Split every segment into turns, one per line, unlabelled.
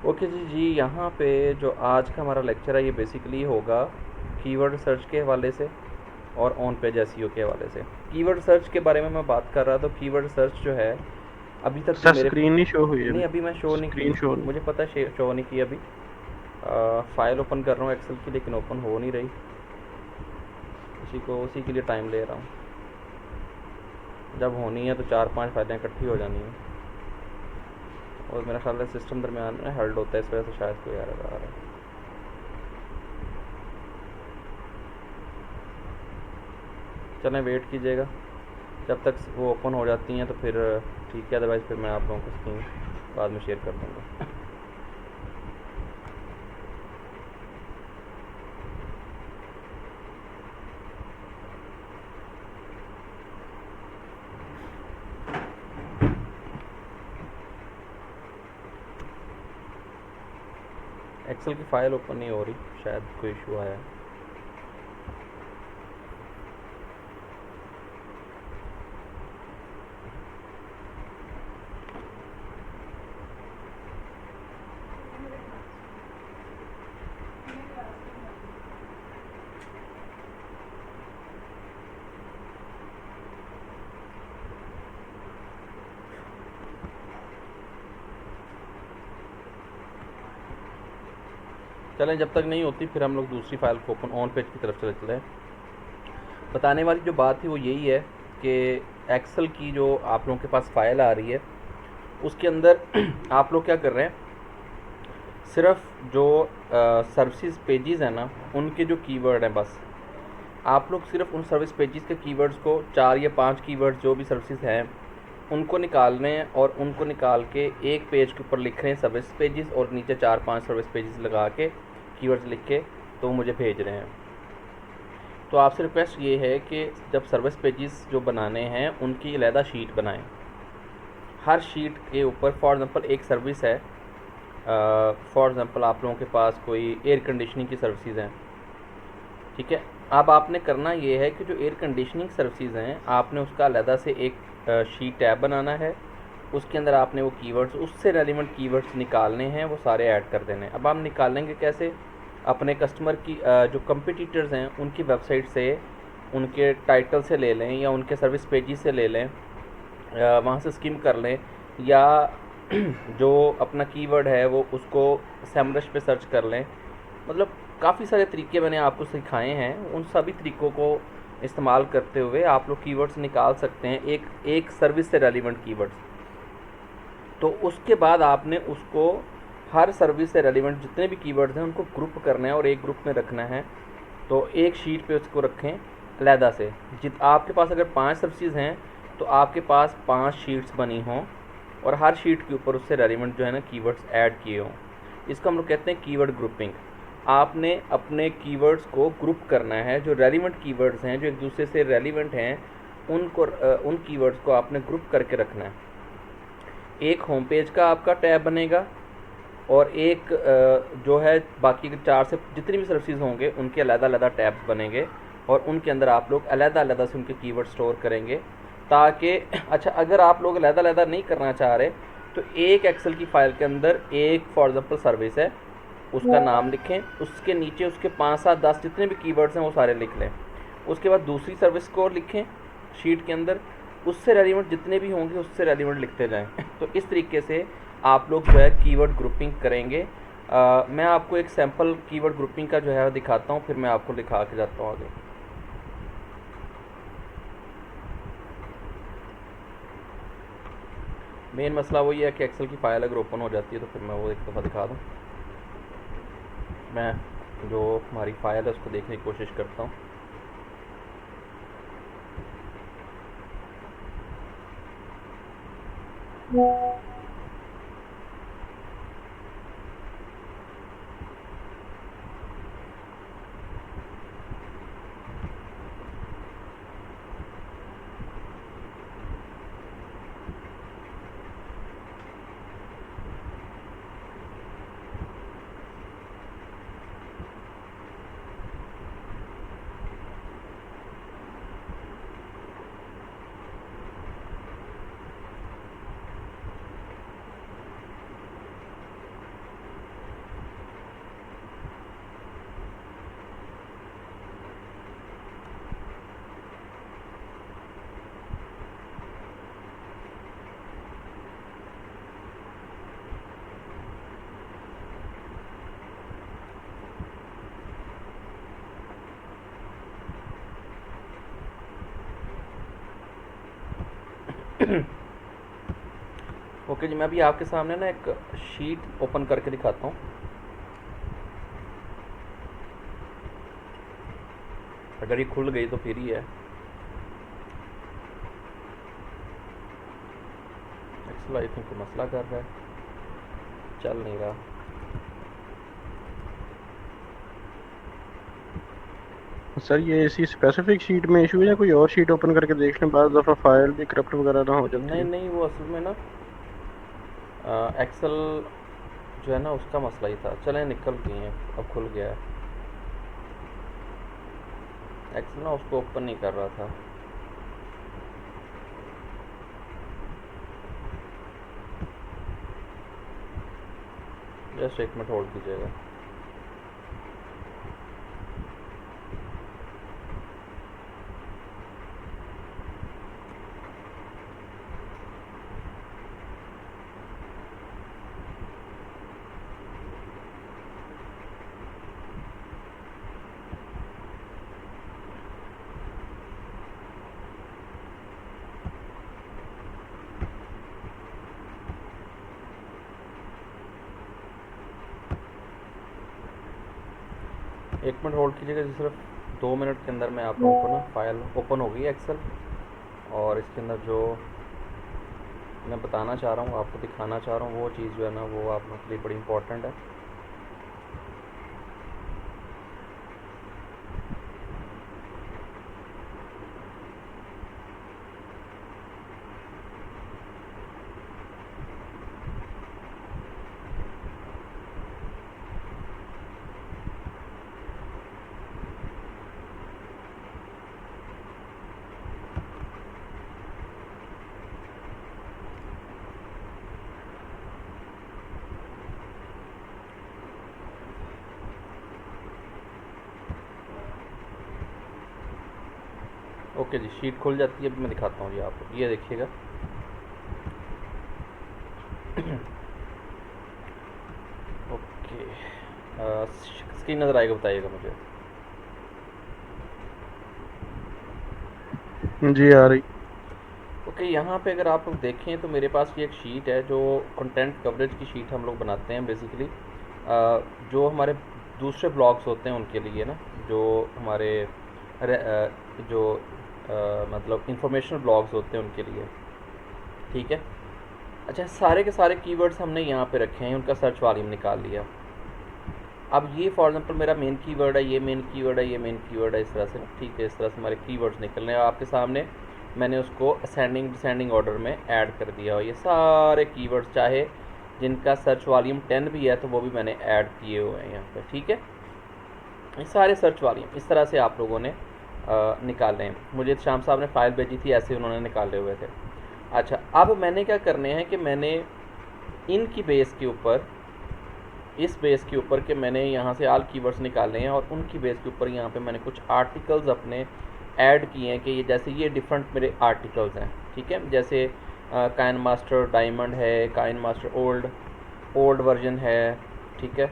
Okay जी, यहाँ पे जो आज का हमारा लेक्चर है ये बेसिकली होगा कीवर्ड सर्च के हवाले से और ऑन पेज एसईओ के हवाले से। कीवर्ड सर्च के बारे में मैं बात कर रहा था। कीवर्ड सर्च जो है अभी तक जो
सर
मेरे
स्क्रीन नहीं शो हुई है
नहीं,
अभी।
अभी मैं शो नहीं
स्क्रीन
की,
शो नहीं।
मुझे पता है शो नहीं की अभी। फाइल ओपन कर रहा हूँ एक्सेल की, लेकिन ओपन हो नहीं रही। उसी के लिए टाइम ले रहा हूँ। जब होनी है तो 4-5 फाइलें इकट्ठी हो जानी है, और मेरा ख्याल है सिस्टम दरमियान में हल्ड होता है, इस वजह से शायद कोई एरर आ रहा है। चलें, वेट कीजिएगा जब तक वो ओपन हो जाती हैं तो फिर ठीक है, अदरवाइज़ फिर मैं आप लोगों को स्क्रीन बाद में शेयर कर दूँगा। एक्सेल की फ़ाइल ओपन नहीं हो रही, शायद कोई इशू आया है। चलें, जब तक नहीं होती फिर हम लोग दूसरी फ़ाइल को ओपन ऑन पेज की तरफ चले चलें। बताने वाली जो बात थी वो यही है कि एक्सेल की जो आप लोगों के पास फ़ाइल आ रही है उसके अंदर आप लोग क्या कर रहे हैं, सिर्फ जो सर्विसेज पेजेस हैं ना उनके जो कीवर्ड हैं, बस आप लोग सिर्फ उन सर्विस पेजेस के कीवर्ड्स को 4 या 5 कीवर्ड्स जो भी सर्विसेज हैं उनको निकाल रहे हैं, और उनको निकाल के एक पेज के ऊपर लिख रहे हैं सर्विस पेजेस, और नीचे 4-5 सर्विस पेजेस लगा के कीवर्ड्स लिख के तो मुझे भेज रहे हैं। तो आपसे रिक्वेस्ट ये है कि जब सर्विस पेजेस जो बनाने हैं उनकी अलहदा शीट बनाएं। हर शीट के ऊपर फॉर एग्ज़ाम्पल एक सर्विस है, फॉर एग्ज़ाम्पल आप लोगों के पास कोई एयर कंडीशनिंग की सर्विसेज हैं, ठीक है। अब आपने करना ये है कि जो एयर कंडीशनिंग सर्विसेज हैं आपने उसका अलहदा से एक शीट टैब बनाना है। उसके अंदर आपने वो कीवर्ड्स, उससे रेलिवेंट कीवर्ड्स निकालने हैं, वो सारे ऐड कर देने हैं। अब हम निकालेंगे कैसे? अपने कस्टमर की जो कंपटीटर्स हैं उनकी वेबसाइट से, उनके टाइटल से ले लें या उनके सर्विस पेजेस से ले लें, वहाँ से स्किम कर लें, या जो अपना कीवर्ड है वो उसको सेमरश पे सर्च कर लें। मतलब काफ़ी सारे तरीके मैंने आपको सिखाए हैं, उन सभी तरीक़ों को इस्तेमाल करते हुए आप लोग कीवर्ड्स निकाल सकते हैं, एक एक सर्विस से रेलिवेंट कीवर्ड्स। तो उसके बाद आपने उसको हर सर्विस से रेलिवेंट जितने भी कीवर्ड्स हैं उनको ग्रुप करना है और एक ग्रुप में रखना है। तो एक शीट पे उसको रखें अलहदा से। जित आपके पास अगर 5 सर्विसेज हैं तो आपके पास 5 शीट्स बनी हों, और हर शीट के ऊपर उससे रेलिवेंट जो है ना कीवर्ड्स ऐड किए हों। इसको हम लोग कहते हैं कीवर्ड ग्रुपिंग। आपने अपने कीवर्ड्स को ग्रुप करना है, जो रेलिवेंट कीवर्ड्स हैं, जो एक दूसरे से रेलिवेंट हैं, उनको उन कीवर्ड्स को आपने ग्रुप करके रखना है। एक होम पेज का आपका टैब बनेगा, और एक जो है बाकी 4 से जितनी भी सर्विसेज होंगे उनके अलग-अलग टैब्स बनेंगे, और उनके अंदर आप लोग अलग-अलग से उनके कीवर्ड स्टोर करेंगे, ताकि अच्छा अगर आप लोग अलग-अलग नहीं करना चाह रहे तो एक एक्सेल की फ़ाइल के अंदर एक फॉर एग्ज़ाम्पल सर्विस है, उसका नाम लिखें, उसके नीचे उसके 5-7-10 जितने भी कीवर्ड्स हैं वो सारे लिख लें। उसके बाद दूसरी सर्विस को लिखें शीट के अंदर, उससे रेलिवेंट जितने भी होंगे उससे रेलिवेंट लिखते जाएं। तो इस तरीके से आप लोग जो है कीवर्ड ग्रुपिंग करेंगे। मैं आपको एक सैम्पल कीवर्ड ग्रुपिंग का जो है दिखाता हूँ, फिर मैं आपको दिखा के जाता हूँ आगे। मेन मसला वही है कि एक्सेल की फ़ाइल अगर ओपन हो जाती है तो फिर मैं वो एक दफ़ा दिखा दूँ। मैं जो हमारी फ़ाइल है उसको देखने की कोशिश करता हूँ। ओके जी, मैं अभी आपके सामने ना एक शीट ओपन करके दिखाता हूँ। अगर ये खुल गई तो फिर ही है। एक्सेल आई थिंक कोई मसला कर रहा है, चल नहीं रहा।
सर ये इसी स्पेसिफिक शीट में इशू है या कोई और शीट ओपन करके देख लें, बाद दफ़ा फाइल भी करप्ट वगैरह ना हो जाती
नहीं
है।
नहीं, वो असल में ना एक्सेल जो है ना उसका मसला ही था। चलें, निकल गई हैं, अब खुल गया है। एक्सेल ना उसको ओपन नहीं कर रहा था। जस्ट एक मिनट होल्ड कीजिएगा। एक मिनट होल्ड कीजिएगा जी, सिर्फ 2 मिनट के अंदर मैं आप लोगों को ना फाइल ओपन हो गई है एक्सेल, और इसके अंदर जो मैं बताना चाह रहा हूँ, आपको दिखाना चाह रहा हूँ, वो चीज़ जो है ना वो आप लोगों के लिए बड़ी इंपॉर्टेंट है। ओके जी, शीट खुल जाती है। अभी मैं दिखाता हूँ जी आपको, ये देखिएगा। ओके, स्क्रीन नज़र आएगा, बताइएगा मुझे।
जी आ रही।
ओके, यहाँ पे अगर आप लोग देखें तो मेरे पास ये एक शीट है जो कंटेंट कवरेज की शीट हम लोग बनाते हैं बेसिकली। जो हमारे दूसरे ब्लॉग्स होते हैं उनके लिए ना, जो हमारे जो मतलब इंफॉर्मेशनल ब्लॉग्स होते हैं उनके लिए, ठीक है। अच्छा, सारे के सारे कीवर्ड्स हमने यहाँ पे रखे हैं, उनका सर्च वॉल्यूम निकाल लिया। अब ये फॉर एग्जांपल मेरा मेन कीवर्ड है, ये मेन कीवर्ड है, ये मेन कीवर्ड है, इस तरह से, ठीक है। इस तरह से हमारे कीवर्ड्स निकल रहे हैं आपके सामने। मैंने उसको असेंडिंग डिसेंडिंग ऑर्डर में ऐड कर दिया, और ये सारे कीवर्ड्स चाहे जिनका सर्च वॉल्यूम 10 भी है तो वो भी मैंने ऐड किए हुए हैं यहाँ पे, ठीक है। ये सारे सर्च वॉल्यूम इस तरह से आप लोगों ने निकाले हैं। मुझे शाम साहब ने फ़ाइल भेजी थी, ऐसे उन्होंने निकाले हुए थे। अच्छा, अब मैंने क्या करने हैं कि मैंने इनकी बेस के ऊपर, इस बेस के ऊपर के मैंने यहाँ से ऑल कीवर्ड्स निकाले हैं, और उनकी बेस के ऊपर यहाँ पे मैंने कुछ आर्टिकल्स अपने ऐड किए हैं कि ये जैसे ये डिफरेंट मेरे आर्टिकल्स हैं, ठीक है। जैसे काइन मास्टर डायमंड है, काइन मास्टर ओल्ड वर्जन है, ठीक है।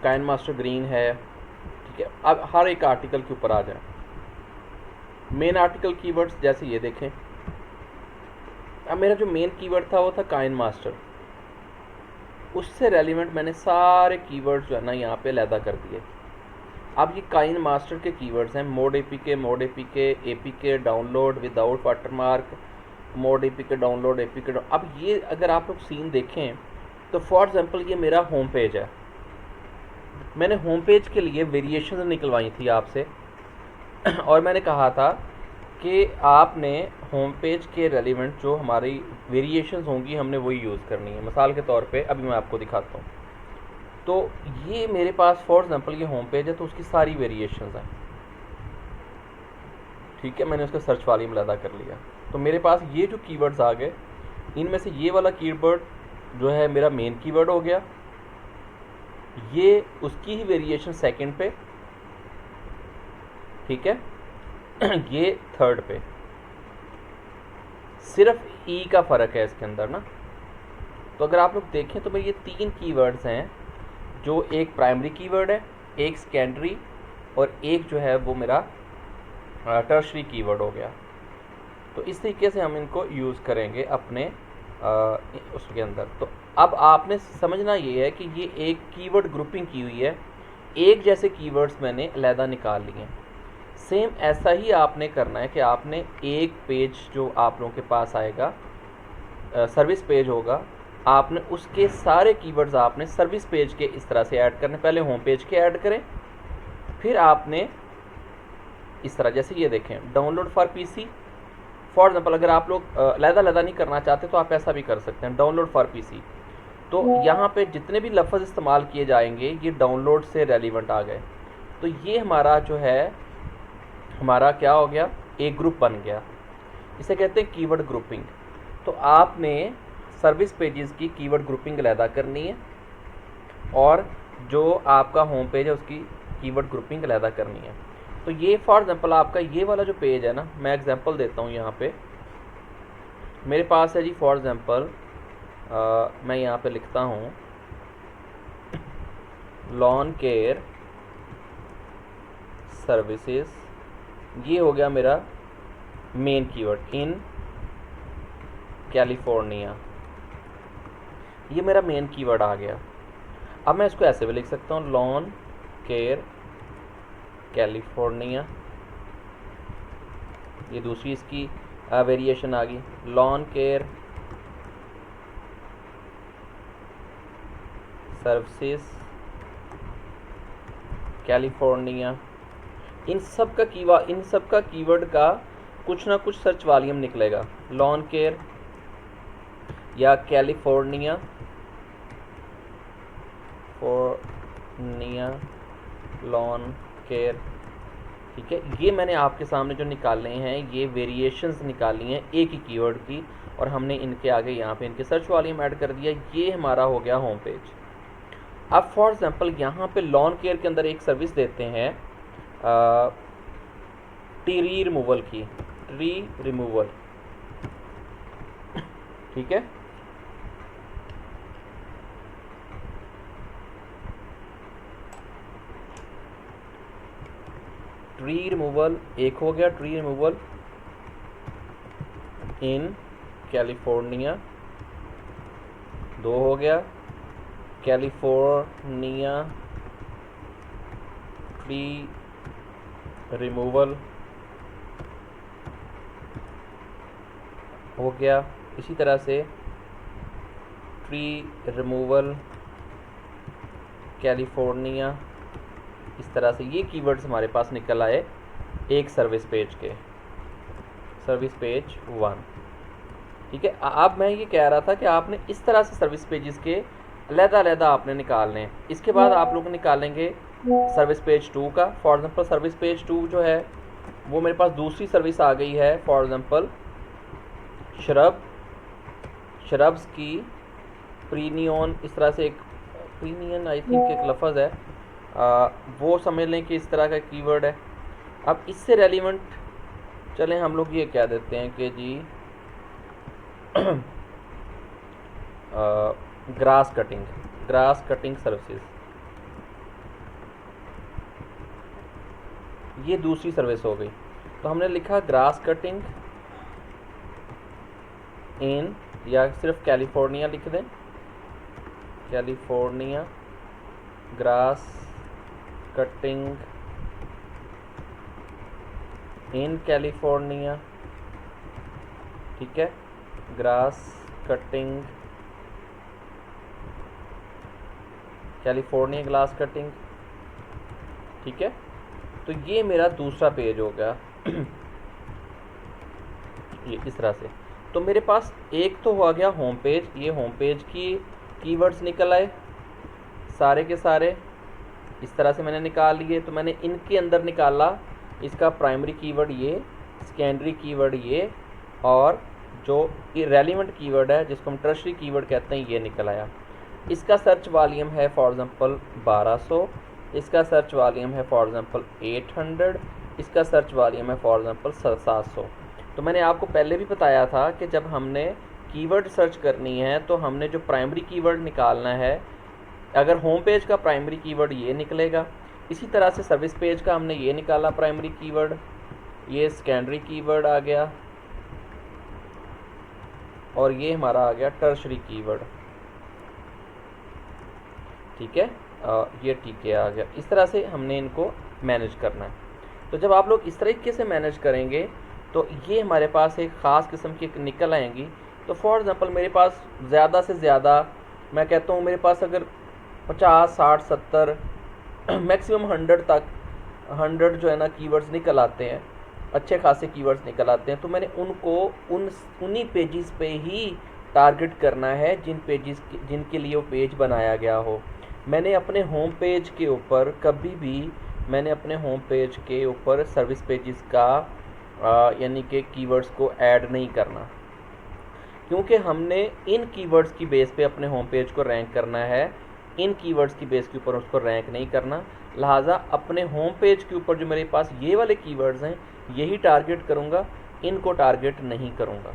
काइन मास्टर ग्रीन है, ठीक है। अब हर एक आर्टिकल के ऊपर आ जाए। मेन आर्टिकल कीवर्ड्स जैसे ये देखें, अब मेरा जो मेन कीवर्ड था वो था काइन मास्टर, उससे रेलिवेंट मैंने सारे कीवर्ड्स जो है ना यहाँ पे अलहदा कर दिए। अब ये काइन मास्टर के कीवर्ड्स हैं, मोड एपी के download without watermark, mode AP के डाउनलोड एपी के अब ये अगर आप लोग सीन देखें तो फॉर एग्जांपल ये मेरा होम पेज है। मैंने होम पेज के लिए वेरिएशन निकलवाई थी आपसे और मैंने कहा था कि आपने होम पेज के रेलिवेंट जो हमारी वेरिएशंस होंगी हमने वही यूज़ करनी है। मिसाल के तौर पे अभी मैं आपको दिखाता हूँ। तो ये मेरे पास फॉर एग्जांपल ये होम पेज है, तो उसकी सारी वेरिएशंस हैं, ठीक है। मैंने उसका सर्च वॉल्यूम अदा कर लिया, तो मेरे पास ये जो कीवर्ड्स आ गए, इनमें से ये वाला कीवर्ड जो है मेरा मेन कीवर्ड हो गया, ये उसकी ही वेरिएशन सेकंड पे, ठीक है। ये थर्ड पे। सिर्फ ई का फ़र्क है इसके अंदर ना, तो अगर आप लोग देखें तो भाई ये 3 कीवर्ड्स हैं, जो एक प्राइमरी कीवर्ड है, एक सेकेंडरी और एक जो है वो मेरा टर्शरी कीवर्ड हो गया। तो इस तरीके से हम इनको यूज़ करेंगे अपने उसके अंदर। तो अब आपने समझना ये है कि ये एक कीवर्ड ग्रुपिंग की हुई है, एक जैसे कीवर्ड्स मैंने अलहदा निकाल लिए हैं। सेम ऐसा ही आपने करना है कि आपने एक पेज जो आप लोगों के पास आएगा, सर्विस पेज होगा, आपने उसके सारे कीवर्ड्स आपने सर्विस पेज के इस तरह से ऐड करने। पहले होम पेज के ऐड करें, फिर आपने इस तरह, जैसे ये देखें download for PC for example, अगर आप लोग अलहदा नहीं करना चाहते तो आप ऐसा भी कर सकते हैं, डाउनलोड फॉर पीसी। तो यहाँ पे जितने भी लफ्ज़ इस्तेमाल किए जाएंगे ये डाउनलोड से रेलिवेंट आ गए। तो ये हमारा जो है, हमारा क्या हो गया, एक ग्रुप बन गया। इसे कहते हैं कीवर्ड ग्रुपिंग। तो आपने सर्विस पेजेस की कीवर्ड ग्रुपिंग अलहदा करनी है और जो आपका होम पेज है उसकी कीवर्ड ग्रुपिंग अलहदा करनी है। तो ये फॉर एग्जांपल आपका ये वाला जो पेज है ना, मैं एग्जांपल देता हूँ। यहाँ पे मेरे पास है जी, फॉर एग्जांपल मैं यहाँ पे लिखता हूँ लॉन केयर सर्विसेज, ये हो गया मेरा मेन कीवर्ड इन कैलिफोर्निया, ये मेरा मेन कीवर्ड आ गया। अब मैं इसको ऐसे भी लिख सकता हूँ लॉन केयर कैलिफोर्निया, ये दूसरी इसकी वेरिएशन आ गई, लॉन केयर सर्विसेज कैलिफोर्निया। इन सब का कीवर्ड का कुछ ना कुछ सर्च वॉल्यूम निकलेगा, लॉन केयर या कैलिफोर्निया लॉन केयर, ठीक है। ये मैंने आपके सामने जो निकाले हैं ये वेरिएशंस निकाली हैं एक ही कीवर्ड की, और हमने इनके आगे यहाँ पे इनके सर्च वॉल्यूम ऐड कर दिया। ये हमारा हो गया होम पेज। अब फॉर एग्जांपल यहाँ पे लॉन केयर के अंदर एक सर्विस देते हैं ट्री रिमूवल की, ट्री रिमूवल, ठीक है। ट्री रिमूवल एक हो गया, ट्री रिमूवल इन कैलिफोर्निया दो हो गया, कैलिफोर्निया ट्री रिमूवल हो गया। इसी तरह से ट्री रिमूवल कैलिफोर्निया, इस तरह से ये कीवर्ड्स हमारे पास निकल आए एक सर्विस पेज के, सर्विस पेज 1, ठीक है। अब मैं ये कह रहा था कि आपने इस तरह से सर्विस पेजेस के अलहदा आपने निकालने हैं। इसके बाद आप लोग निकालेंगे सर्विस पेज 2 का। फॉर एग्जांपल सर्विस पेज 2 जो है वो मेरे पास दूसरी सर्विस आ गई है, फॉर एग्जांपल शरब्स की प्रीनियन, इस तरह से एक प्रीनियन आई थिंक एक लफ्ज़ है, वो समझ लें कि इस तरह का कीवर्ड है। अब इससे रेलिवेंट चलें हम लोग ये कह देते हैं कि जी ग्रास कटिंग सर्विसेज, ये दूसरी सर्विस हो गई। तो हमने लिखा ग्रास कटिंग इन, या सिर्फ कैलिफोर्निया लिख दें, California grass cutting in California, ठीक है, grass cutting California grass cutting, ठीक है। तो ये मेरा दूसरा पेज हो गया ये इस तरह से। तो मेरे पास एक तो हो गया होम पेज, ये होम पेज की कीवर्ड्स निकल आए सारे के सारे, इस तरह से मैंने निकाल लिए। तो मैंने इनके अंदर निकाला इसका प्राइमरी कीवर्ड ये, सेकेंडरी कीवर्ड ये, और जो रेलिवेंट कीवर्ड है जिसको हम टर्शरी कीवर्ड कहते हैं ये निकल आया। इसका सर्च वॉल्यूम है फॉर एग्जांपल 1200, इसका सर्च वॉल्यूम है फॉर एग्जांपल 800, इसका सर्च वॉल्यूम है फॉर एग्जांपल 700। तो मैंने आपको पहले भी बताया था कि जब हमने कीवर्ड सर्च करनी है तो हमने जो प्राइमरी कीवर्ड निकालना है, अगर होम पेज का प्राइमरी कीवर्ड ये निकलेगा, इसी तरह से सर्विस पेज का हमने ये निकाला प्राइमरी कीवर्ड, ये सेकेंडरी कीवर्ड आ गया, और ये हमारा आ गया टर्शरी कीवर्ड। ठीक है, ये ठीक है आ गया। इस तरह से हमने इनको मैनेज करना है। तो जब आप लोग इस तरीके से मैनेज करेंगे तो ये हमारे पास एक ख़ास किस्म की निकल आएंगी। तो फॉर एग्ज़ाम्पल मेरे पास ज़्यादा से ज़्यादा, मैं कहता हूँ मेरे पास अगर 50, 60, 70 मैक्सिमम 100 तक 100 जो है ना कीवर्ड्स निकल आते हैं, अच्छे खासे कीवर्ड्स निकल आते हैं, तो मैंने उनको उन्हीं पेजेस पे ही टारगेट करना है जिनके लिए वो पेज बनाया गया हो। मैंने अपने होम पेज के ऊपर कभी भी मैंने अपने होम पेज के ऊपर सर्विस पेजेस का यानी कि कीवर्ड्स को ऐड नहीं करना, क्योंकि हमने इन कीवर्ड्स की बेस पे अपने होम पेज को रैंक करना है, इन कीवर्ड्स की बेस के ऊपर उसको रैंक नहीं करना। लिहाजा अपने होम पेज के ऊपर जो मेरे पास ये वाले कीवर्ड्स हैं यही टारगेट करूँगा, इनको टारगेट नहीं करूँगा।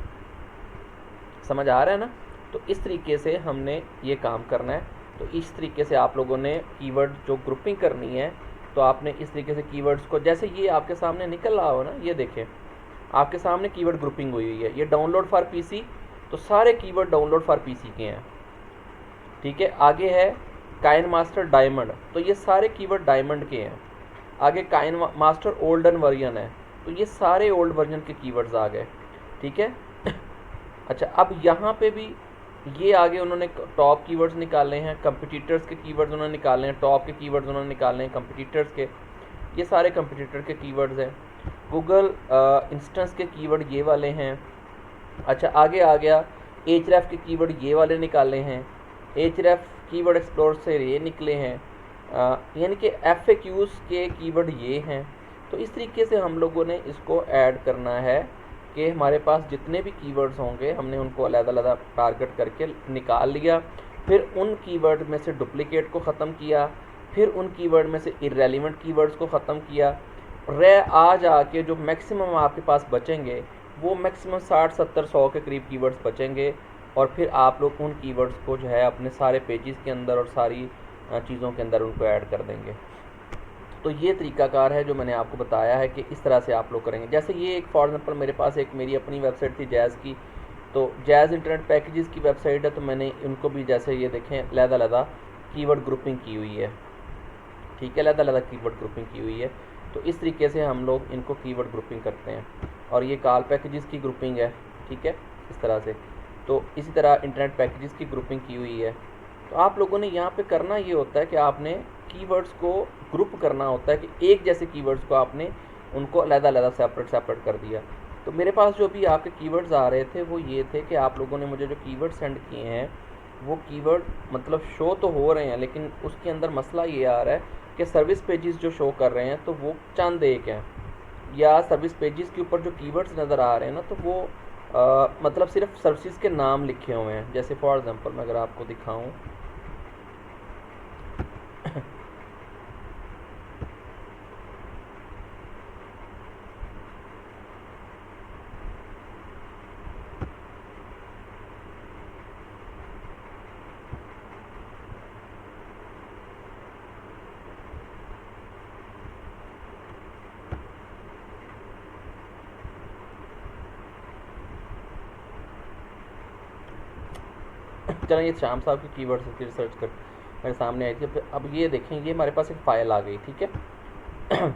समझ आ रहा है ना? तो इस तरीके से हमने ये काम करना है। तो इस तरीके से आप लोगों ने कीवर्ड जो ग्रुपिंग करनी है, तो आपने इस तरीके से कीवर्ड्स को, जैसे ये आपके सामने निकल रहा हो ना, ये देखें आपके सामने कीवर्ड ग्रुपिंग हुई हुई है। ये डाउनलोड फॉर पीसी, तो सारे कीवर्ड डाउनलोड फॉर पीसी के हैं। ठीक है, आगे है काइन मास्टर डायमंड, तो ये सारे कीवर्ड डायमंड के हैं। आगे काइन मास्टर ओल्डन वर्जन है, तो ये सारे ओल्ड वर्जन के कीवर्ड्स आ गए। ठीक है अच्छा, अब यहाँ पे भी ये आगे उन्होंने टॉप कीवर्ड्स निकाले हैं, कंपटीटर्स के कीवर्ड्स उन्होंने निकाले हैं, टॉप के कीवर्ड्स उन्होंने निकाले हैं कंपटीटर्स के, ये सारे कंपटीटर के कीवर्ड्स हैं। गूगल इंस्टेंस के कीवर्ड ये वाले हैं। अच्छा, आगे आ गया एचरेफ के कीवर्ड ये वाले निकाले हैं, एचरेफ कीवर्ड एक्सप्लोर से ये निकले हैं, यानी कि FAQs के कीवर्ड ये हैं। तो इस तरीके से हम लोगों ने इसको ऐड करना है कि हमारे पास जितने भी कीवर्ड्स होंगे हमने उनको अलग-अलग टारगेट करके निकाल लिया, फिर उन कीवर्ड में से डुप्लीकेट को ख़त्म किया, फिर उन कीवर्ड में से इररेलेवेंट कीवर्ड्स को ख़त्म किया। आज आके जो मैक्सिमम आपके पास बचेंगे वो मैक्सिमम 60, 70, 100 के करीब कीवर्ड्स बचेंगे, और फिर आप लोग उन कीवर्ड्स को जो है अपने सारे पेजेस के अंदर और सारी चीज़ों के अंदर उनको ऐड कर देंगे। तो ये तरीकाकार है जो मैंने आपको बताया है कि इस तरह से आप लोग करेंगे। जैसे ये एक फॉर एग्जांपल मेरे पास एक मेरी अपनी वेबसाइट थी जैज़ की, तो जैज़ इंटरनेट पैकेजेस की वेबसाइट है, तो मैंने उनको भी जैसे ये देखें अलग-अलग कीवर्ड ग्रुपिंग की हुई है। ठीक है, अलग-अलग कीवर्ड ग्रुपिंग की हुई है। तो इस तरीके से हम लोग इनको कीवर्ड ग्रुपिंग करते हैं। और ये कॉल पैकेजेस की ग्रुपिंग है। ठीक है, इस तरह से। तो इसी तरह इंटरनेट पैकेजेस की ग्रुपिंग की हुई है। तो आप लोगों ने यहाँ पे करना ये होता है कि आपने कीवर्ड्स को ग्रुप करना होता है कि एक जैसे कीवर्ड्स को आपने उनको अलग-अलग सेपरेट कर दिया। तो मेरे पास जो भी आपके कीवर्ड्स आ रहे थे वो ये थे कि आप लोगों ने मुझे जो कीवर्ड सेंड किए हैं वो कीवर्ड मतलब शो तो हो रहे हैं, लेकिन उसके अंदर मसला ये आ रहा है कि सर्विस पेजेस जो शो कर रहे हैं तो वो चंद एक हैं, या सर्विस पेजेस के ऊपर जो कीवर्ड्स नज़र आ रहे हैं ना तो वो मतलब सिर्फ सर्विसेज के नाम लिखे हुए हैं। जैसे फॉर एग्जांपल मैं अगर आपको दिखाऊं, चलो ये शाम साहब की कीवर्ड्स की रिसर्च कर मेरे सामने आई थी। अब ये देखें, ये हमारे पास एक फ़ाइल आ गई। ठीक है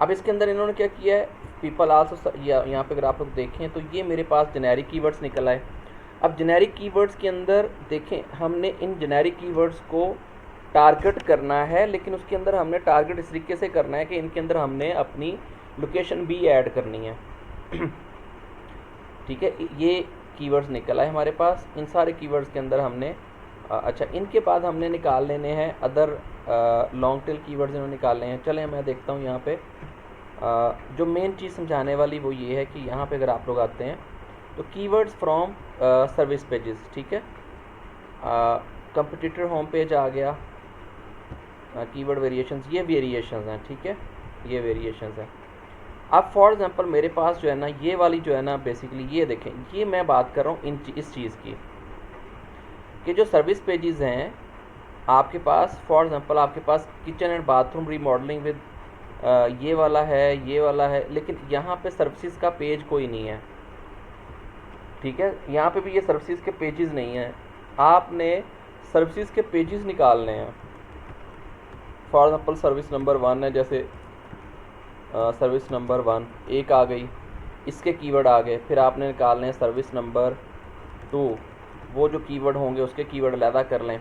अब इसके अंदर इन्होंने क्या किया है, पीपल आल्सो, यहाँ पे अगर आप लोग देखें तो ये मेरे पास जेनेरिक कीवर्ड्स निकल आए। अब जेनेरिक कीवर्ड्स के अंदर देखें, हमने इन जेनेरिक कीवर्ड्स को टारगेट करना है, लेकिन उसके अंदर हमने टारगेट इस तरीके से करना है कि इनके अंदर हमने अपनी लोकेशन भी ऐड करनी है। ठीक है, ये कीवर्ड्स निकल आए हमारे पास। इन सारे कीवर्ड्स के अंदर हमने अच्छा, इनके बाद हमने निकाल लेने हैं अदर लॉन्ग टेल कीवर्ड्स इन्होंने निकालने हैं। चलें मैं देखता हूँ यहाँ पे जो मेन चीज़ समझाने वाली वो ये है कि यहाँ पे अगर आप लोग आते हैं तो कीवर्ड्स फ्रॉम सर्विस पेजेस। ठीक है, कंपटीटर होम पेज आ गया, कीवर्ड वेरिएशंस, ये वेरिएशंस हैं। ठीक है, ये वेरिएशंस हैं। अब फॉर एग्जांपल मेरे पास जो है ना ये वाली जो है ना बेसिकली ये देखें, ये मैं बात कर रहा हूँ इस चीज़ की कि जो सर्विस पेजेस हैं आपके पास, फॉर एग्जांपल आपके पास kitchen and bathroom remodelling with ये वाला है, ये वाला है, लेकिन यहाँ पे सर्विसेज का पेज कोई नहीं है, ठीक है। यहाँ पे भी ये सर्विसेज के पेजेस नहीं हैं, आपने सर्विसेज के पेजेस निकालने हैं। फॉर एग्जांपल सर्विस नंबर 1 है, जैसे सर्विस नंबर 1 एक आ गई, इसके कीवर्ड आ गए, फिर आपने निकालने हैं सर्विस नंबर 2, वो जो कीवर्ड होंगे उसके कीवर्ड अलहदा कर लें,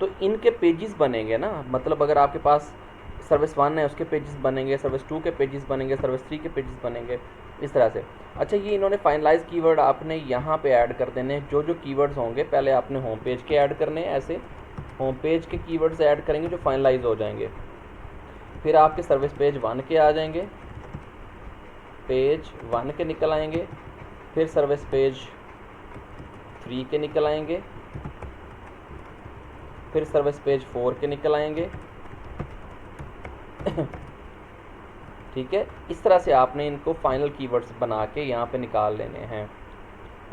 तो इनके पेजेस बनेंगे ना। मतलब अगर आपके पास सर्विस 1 है उसके पेजेस बनेंगे, सर्विस 2 के पेजेस बनेंगे, सर्विस 3 के पेजेस बनेंगे, इस तरह से। अच्छा, ये इन्होंने फाइनलाइज कीवर्ड आपने यहाँ पे ऐड कर देने हैं। जो जो कीवर्ड्स होंगे पहले आपने होम पेज के ऐड करने हैं, ऐसे होम पेज के कीवर्ड्स ऐड करेंगे जो फाइनलाइज हो जाएंगे, फिर आपके सर्विस पेज 1 के आ जाएंगे, पेज 1 के निकल आएंगे, फिर सर्विस पेज 3 के निकल आएंगे, फिर सर्विस पेज 4 के निकल आएंगे ठीक है। इस तरह से आपने इनको फाइनल कीवर्ड्स बना के यहाँ पे निकाल लेने हैं।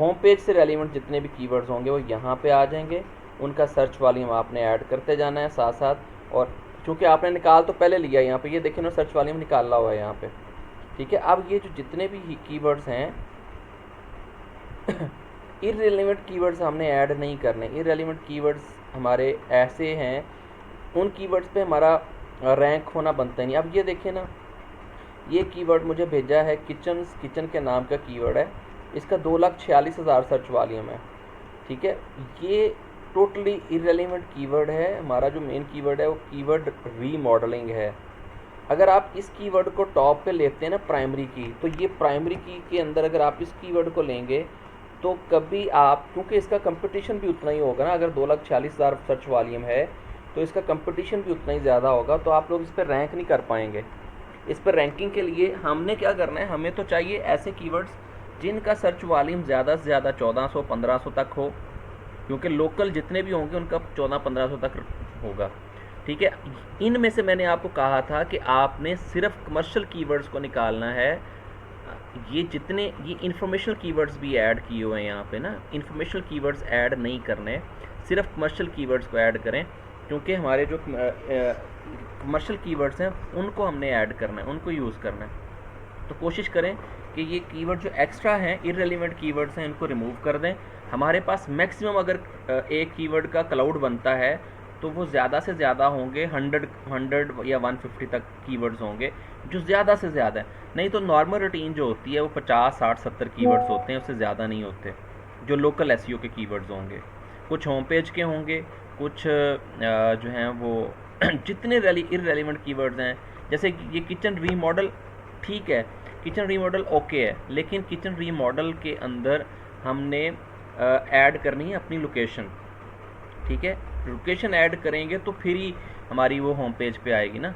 होम पेज से रेलिवेंट जितने भी कीवर्ड्स होंगे वो यहाँ पे आ जाएंगे, उनका सर्च वॉल्यूम आपने ऐड करते जाना है साथ साथ। और चूँकि आपने निकाल तो पहले लिया, यहाँ पे ये देखें ना सर्च वॉल्यूम निकाला हुआ है यहाँ पे, ठीक है। अब ये जो जितने भी कीवर्ड्स हैं इररिलेवेंट कीवर्ड्स हमने ऐड नहीं करने। इररिलेवेंट कीवर्ड्स हमारे ऐसे हैं, उन कीवर्ड्स पे हमारा रैंक होना बनता ही नहीं। अब ये देखें ना, ये कीवर्ड मुझे भेजा है किचन के नाम का कीवर्ड है, इसका 2,46,000 सर्च वॉल्यूम है, ठीक है। ये टोटली इररिलेवेंट कीवर्ड है। हमारा जो मेन कीवर्ड है वो कीवर्ड रीमॉडलिंग है। अगर आप इस कीवर्ड को टॉप पे लेते हैं ना प्राइमरी की, तो ये प्राइमरी की के अंदर अगर आप इस कीवर्ड को लेंगे तो कभी आप, क्योंकि इसका कंपटीशन भी उतना ही होगा ना, अगर 2,46,000 सर्च वॉल्यूम है तो इसका कंपटीशन भी उतना ही ज़्यादा होगा, तो आप लोग इस पर रैंक नहीं कर पाएंगे। इस पर रैंकिंग के लिए हमने क्या करना है, हमें तो चाहिए ऐसे कीवर्ड्स जिनका सर्च वॉल्यूम ज़्यादा से ज़्यादा 1400-1500 तक हो, क्योंकि लोकल जितने भी होंगे उनका 1400-1500 तक होगा, ठीक है। इनमें से मैंने आपको कहा था कि आपने सिर्फ कमर्शियल कीवर्ड्स को निकालना है। ये जितने ये इंफॉर्मेशनल कीवर्ड्स भी ऐड किए हुए हैं यहाँ पे ना, इंफॉर्मेशनल कीवर्ड्स ऐड नहीं करने, सिर्फ कमर्शियल कीवर्ड्स को ऐड करें, क्योंकि हमारे जो कमर्शियल कीवर्ड्स हैं उनको हमने ऐड करना है, उनको यूज़ करना है। तो कोशिश करें कि ये कीवर्ड जो एक्स्ट्रा हैं, इररिलेवेंट कीवर्ड्स हैं, इनको रिमूव कर दें। हमारे पास मैक्सिमम अगर एक कीवर्ड का क्लाउड बनता है तो वो ज़्यादा से ज़्यादा होंगे 100 या 150 तक कीवर्ड्स होंगे, जो ज़्यादा से ज़्यादा है। नहीं तो नॉर्मल रूटीन जो होती है वो 50, 60, 70 कीवर्ड्स होते हैं, उससे ज़्यादा नहीं होते जो लोकल एसईओ के कीवर्ड्स होंगे। कुछ होम पेज के होंगे, कुछ जो हैं वो जितने इररिलेवेंट कीवर्ड्स हैं, जैसे ये किचन रीमॉडल, ठीक है, किचन रीमॉडल ओके है, लेकिन किचन रीमॉडल के अंदर हमने ऐड करनी है अपनी लोकेशन, ठीक है। लोकेशन ऐड करेंगे तो फिर ही हमारी वो होम पेज पे आएगी ना,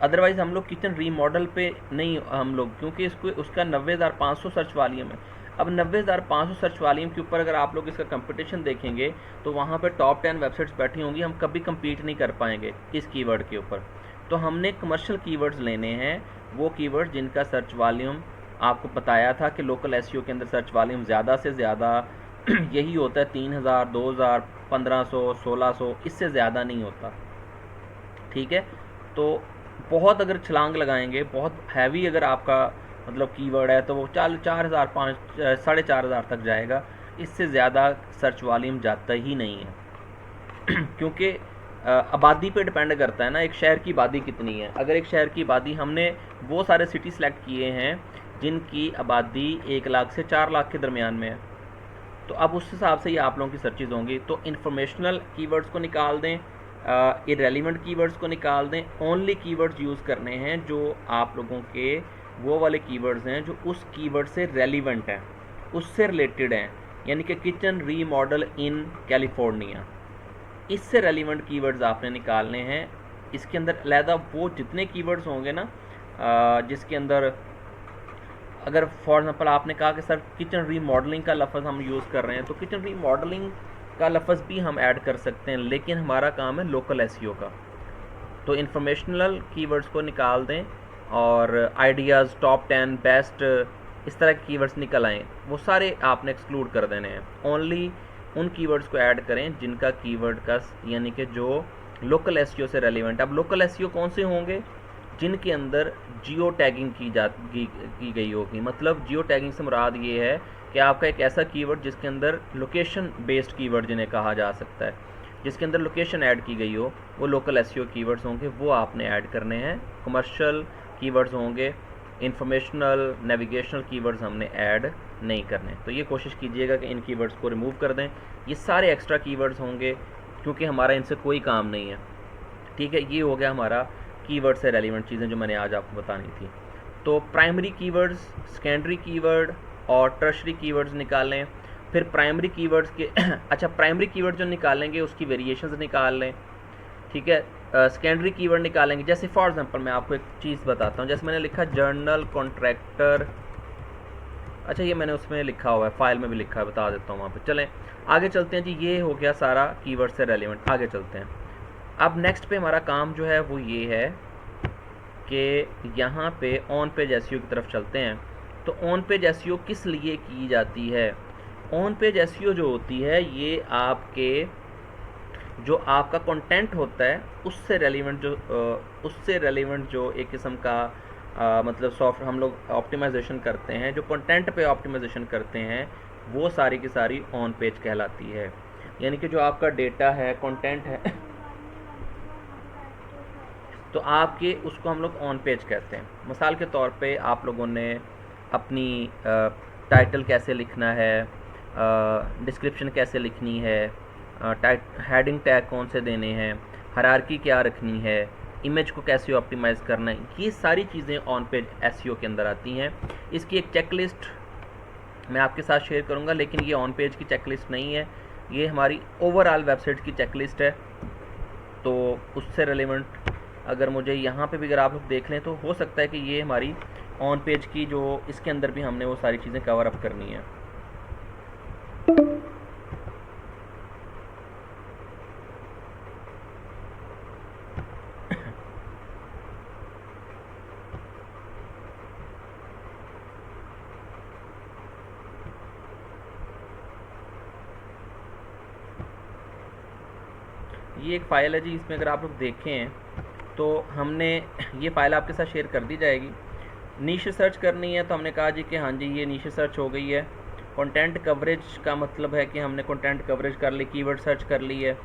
अदरवाइज़ हम लोग किचन रीमॉडल पे नहीं हम लोग, क्योंकि इसको उसका 90,500 सर्च वॉल्यूम है। अब 90,500 सर्च वॉल्यूम के ऊपर अगर आप लोग इसका कंपटीशन देखेंगे तो वहाँ पे टॉप 10 वेबसाइट्स बैठी होंगी, हम कभी कम्पीट नहीं कर पाएंगे इस कीवर्ड के ऊपर। तो हमने कमर्शियल कीवर्ड्स लेने हैं, वो कीवर्ड जिनका सर्च वॉल्यूम आपको बताया था कि लोकल एसईओ के अंदर सर्च वॉल्यूम ज़्यादा से ज़्यादा यही होता है, 3,000, 2,000, 1,500, 1,600, इससे ज़्यादा नहीं होता, ठीक है। तो बहुत अगर छलांग लगाएंगे, बहुत हैवी अगर आपका मतलब कीवर्ड है तो वो 4,000, 4,500 तक जाएगा, इससे ज़्यादा सर्च वॉल्यूम जाता ही नहीं है क्योंकि आबादी पे डिपेंड करता है ना, एक शहर की आबादी कितनी है। अगर एक शहर की आबादी, हमने वो सारे सिटी सेलेक्ट किए हैं जिनकी आबादी 1 लाख से 4 लाख के दरमियान में है, तो अब उस हिसाब से ही आप लोगों की सर्चेज होंगी। तो इंफॉर्मेशनल कीवर्ड्स को निकाल दें, इररिलेवेंट कीवर्ड्स को निकाल दें, ओनली कीवर्ड्स यूज़ करने हैं जो आप लोगों के वो वाले कीवर्ड्स हैं जो उस कीवर्ड से रेलिवेंट हैं, उससे रिलेटेड हैं, यानी कि किचन रीमॉडल इन कैलिफोर्निया, इससे रेलिवेंट कीवर्ड्स आपने निकालने हैं। इसके अंदर अलहदा वो जितने कीवर्ड्स होंगे ना जिसके अंदर, अगर फॉर एग्जांपल आपने कहा कि सर किचन रीमॉडलिंग का लफ्ज़ हम यूज़ कर रहे हैं, तो किचन रीमॉडलिंग का लफ्ज़ भी हम ऐड कर सकते हैं, लेकिन हमारा काम है लोकल एसईओ का। तो इंफॉर्मेशनल कीवर्ड्स को निकाल दें और आइडियाज़, टॉप 10, बेस्ट, इस तरह के कीवर्ड्स निकल आएँ, वो सारे आपने एक्सक्लूड कर देने हैं। ओनली उन कीवर्ड्स को ऐड करें जिनका कीवर्ड का यानी कि जो लोकल एसईओ से रेलिवेंट। अब लोकल एसईओ कौन से होंगे? जिनके अंदर जियो टैगिंग की गई होगी। मतलब जियो टैगिंग से मुराद ये है कि आपका एक ऐसा कीवर्ड जिसके अंदर लोकेशन बेस्ड कीवर्ड जिन्हें कहा जा सकता है, जिसके अंदर लोकेशन ऐड की गई हो, वो लोकल एसईओ कीवर्ड्स होंगे, वो आपने ऐड करने हैं। कमर्शियल कीवर्ड्स होंगे, इंफॉर्मेशनल, नेविगेशनल कीवर्ड्स हमने ऐड नहीं करने। तो ये कोशिश कीजिएगा कि इन कीवर्ड्स को रिमूव कर दें। ये सारे एक्स्ट्रा कीवर्ड्स होंगे क्योंकि हमारा इनसे कोई काम नहीं है। ठीक है, ये हो गया हमारा कीवर्ड से रेलिवेंट चीज़ें जो मैंने आज आपको बतानी थी। तो प्राइमरी कीवर्ड्स, सेकेंडरी कीवर्ड और टर्शरी कीवर्ड्स निकालें। फिर प्राइमरी कीवर्ड्स के अच्छा, प्राइमरी कीवर्ड जो निकालेंगे उसकी वेरिएशंस निकाल लें। ठीक है, सेकेंडरी कीवर्ड निकालेंगे। जैसे फॉर एग्जांपल मैं आपको एक चीज़ बताता हूँ, जैसे मैंने लिखा जर्नल कॉन्ट्रैक्टर। अच्छा, ये मैंने उसमें लिखा हुआ है, फाइल में भी लिखा है, बता देता हूँ वहाँ पे। चलें आगे चलते हैं जी। ये हो गया सारा कीवर्ड से रेलिवेंट। आगे चलते हैं। अब नेक्स्ट पे हमारा काम जो है वो ये है कि यहाँ पे ऑन पेज एसईओ की तरफ चलते हैं। तो ऑन पेज एसईओ किस लिए की जाती है? ऑन पेज एसईओ जो होती है ये आपके जो आपका कंटेंट होता है उससे रेलिवेंट जो एक किस्म का मतलब सॉफ्ट हम लोग ऑप्टिमाइजेशन करते हैं, जो कंटेंट पे ऑप्टिमाइजेशन करते हैं, वो सारी की सारी ऑन पेज कहलाती है। यानी कि जो आपका डेटा है, कंटेंट है, तो आपके उसको हम लोग ऑन पेज कहते हैं। मिसाल के तौर पे आप लोगों ने अपनी टाइटल कैसे लिखना है, डिस्क्रिप्शन कैसे लिखनी है, हेडिंग टैग कौन से देने हैं, हायरार्की क्या रखनी है, इमेज को कैसे ऑप्टिमाइज़ करना है, ये सारी चीज़ें ऑन पेज एसईओ के अंदर आती हैं। इसकी एक चेकलिस्ट मैं आपके साथ शेयर करूंगा, लेकिन ये ऑन पेज की चेकलिस्ट नहीं है, ये हमारी ओवरऑल वेबसाइट की चेकलिस्ट है। तो उससे रेलिवेंट अगर मुझे यहाँ पे भी अगर आप लोग देख लें तो हो सकता है कि ये हमारी ऑन पेज की जो इसके अंदर भी हमने वो सारी चीज़ें कवर अप करनी है। ये एक फ़ाइल है जी, इसमें अगर आप लोग देखें तो हमने ये फ़ाइल आपके साथ शेयर कर दी जाएगी। नीश सर्च करनी है तो हमने कहा जी कि हाँ जी ये नीश सर्च हो गई है। कंटेंट कवरेज का मतलब है कि हमने कंटेंट कवरेज कर ली, कीवर्ड सर्च कर ली है।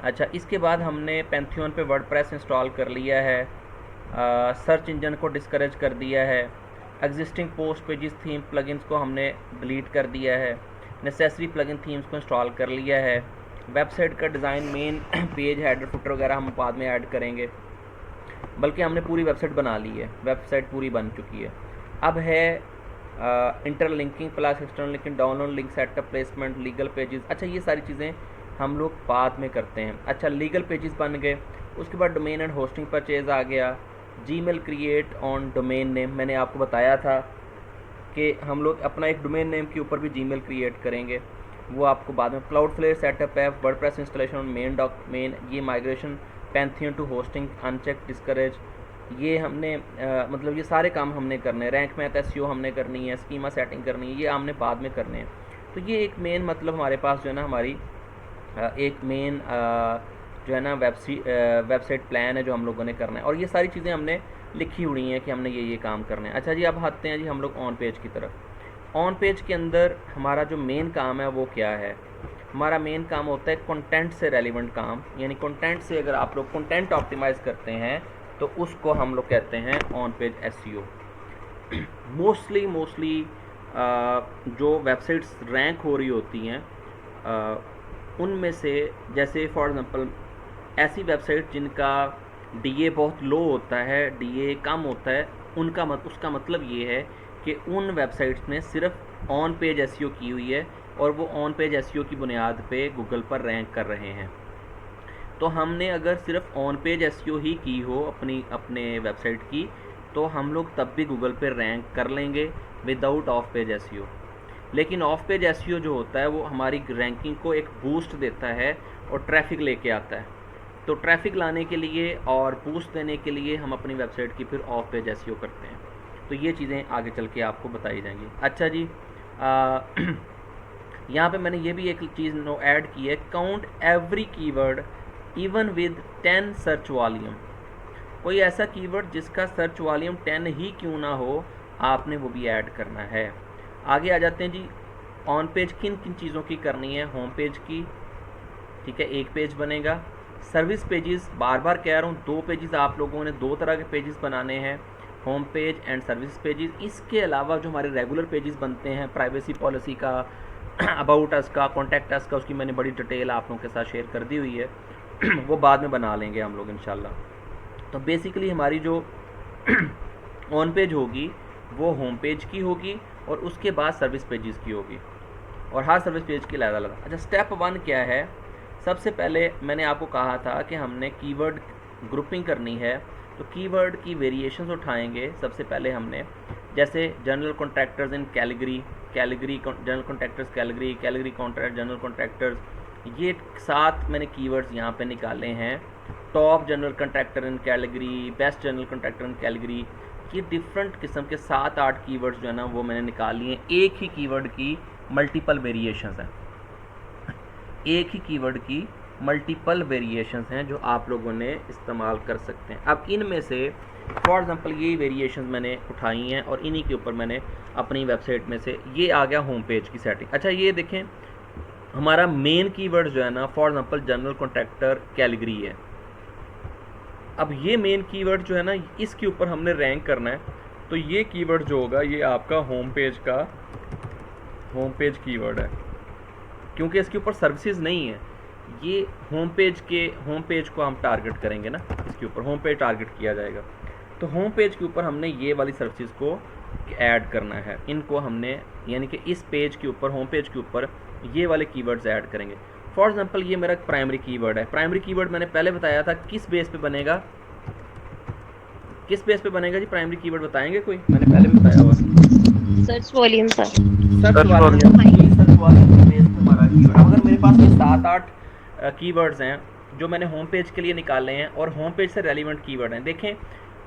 अच्छा, इसके बाद हमने पैंथियन पे वर्डप्रेस इंस्टॉल कर लिया है, सर्च इंजन को डिस्करेज कर दिया है, existing post pages theme plugins को हमने डिलीट कर दिया है, नेसेसरी प्लगइन थीम्स को इंस्टॉल कर लिया है, वेबसाइट का design, main page, header, footer वगैरह हम बाद में ऐड करेंगे, बल्कि हमने पूरी वेबसाइट बना ली है, वेबसाइट पूरी बन चुकी है। अब है interlinking plus external linking, download link, setup, placement, legal pages. अच्छा, ये सारी चीज़ें हम लोग बाद में करते हैं। अच्छा, लीगल पेजेस बन गए, उसके बाद डोमेन एंड होस्टिंग परचेज आ गया, Gmail create on domain name, मैंने आपको बताया था कि हम लोग अपना एक डोमेन नेम के ऊपर भी जीमेल क्रिएट करेंगे, वो आपको बाद में। क्लाउडफ्लेयर सेटअप है, वर्डप्रेस इंस्टॉलेशन, मेन ये migration, Pantheon to hosting, uncheck, discourage, ये हमने मतलब ये सारे काम हमने करने हैं। रैंक मैथ एसईओ हमने करनी है, स्कीमा सेटिंग करनी है, ये हमने बाद में करने हैं। तो ये एक मेन मतलब हमारे पास जो है ना हमारी एक मेन जो है ना वेबसाइट प्लान है जो हम लोगों ने करना है, और ये सारी चीज़ें हमने लिखी हुई हैं कि हमने ये काम करने हैं। अच्छा जी, अब आते हैं जी हम लोग ऑन पेज की तरफ। ऑन पेज के अंदर हमारा जो मेन काम है वो क्या है? हमारा मेन काम होता है कंटेंट से रेलिवेंट काम, यानी कंटेंट से अगर आप लोग कंटेंट ऑप्टिमाइज़ करते हैं तो उसको हम लोग कहते हैं ऑन पेज एसईओ। मोस्टली जो वेबसाइट्स रैंक हो रही होती हैं उनमें से, जैसे फॉर एग्जांपल ऐसी वेबसाइट जिनका डीए बहुत लो होता है, डीए कम होता है, उसका मतलब ये है कि उन वेबसाइट्स ने सिर्फ ऑन पेज एसईओ की हुई है और वो ऑन पेज एसईओ की बुनियाद पे गूगल पर रैंक कर रहे हैं। तो हमने अगर सिर्फ ऑन पेज एसईओ ही की हो अपने वेबसाइट की, तो हम लोग तब भी गूगल पे रैंक कर लेंगे विदाउट ऑफ पेज एसईओ। लेकिन ऑफ पेज एसईओ जो होता है वो हमारी रैंकिंग को एक बूस्ट देता है और ट्रैफिक लेके आता है। तो ट्रैफिक लाने के लिए और बूस्ट देने के लिए हम अपनी वेबसाइट की फिर ऑफ पेज एसईओ करते हैं। तो ये चीज़ें आगे चल के आपको बताई जाएंगी। अच्छा जी, यहाँ पे मैंने ये भी एक चीज़ ऐड की है, count every keyword even with 10 search volume. कोई ऐसा कीवर्ड जिसका सर्च वॉल्यूम 10 ही क्यों ना हो, आपने वो भी ऐड करना है। आगे आ जाते हैं जी, ऑन पेज किन किन चीज़ों की करनी है। होम पेज की, ठीक है, एक पेज बनेगा। सर्विस पेजेस, बार बार कह रहा हूँ, 2 पेजेस आप लोगों ने 2 तरह के पेजेस बनाने हैं, home page and service pages. इसके अलावा जो हमारे रेगुलर पेजेस बनते हैं, प्राइवेसी पॉलिसी का, अबाउट अस का, कॉन्टैक्ट अस का, उसकी मैंने बड़ी डिटेल आप लोगों के साथ शेयर कर दी हुई है वो बाद में बना लेंगे हम लोग इंशाल्लाह। तो बेसिकली हमारी जो ऑन पेज होगी वो होम पेज की होगी और उसके बाद सर्विस पेजेस की होगी, और हर सर्विस पेज की अलग अलग। अच्छा, स्टेप 1 क्या है? सबसे पहले मैंने आपको कहा था कि हमने कीवर्ड ग्रुपिंग करनी है, तो कीवर्ड की वेरिएशंस उठाएंगे। सबसे पहले हमने जैसे general contractors in Calgary, general contractors Calgary, Calgary contract general contractors, ये 7 मैंने कीवर्ड्स यहाँ पे निकाले हैं। Top general contractor in Calgary, best general contractor in Calgary, ये डिफरेंट किस्म के 7-8 कीवर्ड्स जो है ना वो मैंने निकाल लिए। एक ही कीवर्ड की मल्टीपल वेरिएशंस हैं, एक ही कीवर्ड की मल्टीपल वेरिएशंस हैं जो आप लोगों ने इस्तेमाल कर सकते हैं। अब इनमें से फॉर एग्जांपल ये वेरिएशंस मैंने उठाई हैं और इन्हीं के ऊपर मैंने अपनी वेबसाइट में से, ये आ गया होम पेज की सेटिंग। अच्छा, ये देखें, हमारा मेन कीवर्ड जो है ना, for example general contractor Calgary है। अब ये मेन कीवर्ड जो है ना, इसके ऊपर हमने रैंक करना है, तो ये कीवर्ड जो होगा ये आपका होम पेज कीवर्ड है, क्योंकि इसके ऊपर सर्विसेज नहीं है। ये होम पेज को हम टारगेट करेंगे ना, इसके ऊपर होम पेज टारगेट किया जाएगा। तो होम पेज के ऊपर हमने ये वाली सर्विसेज को ऐड करना है, इनको हमने, यानी कि इस पेज के ऊपर, होम पेज के ऊपर ये वाले कीवर्ड्स ऐड करेंगे। फॉर एग्जांपल ये मेरा प्राइमरी कीवर्ड है। प्राइमरी कीवर्ड मैंने पहले बताया था, किस बेस पे बनेगा, किस बेस पे बनेगा जी प्राइमरी कीवर्ड, बताएंगे कोई? मैंने पहले भी बताया हुआ,
search volume sir,
search volume के बेस पे हमारा कीवर्ड। अब अगर मेरे पास ये 7-8 कीवर्ड्स हैं जो मैंने होम पेज के लिए निकाले हैं और होम पेज से रेलिवेंट कीवर्ड हैं, देखें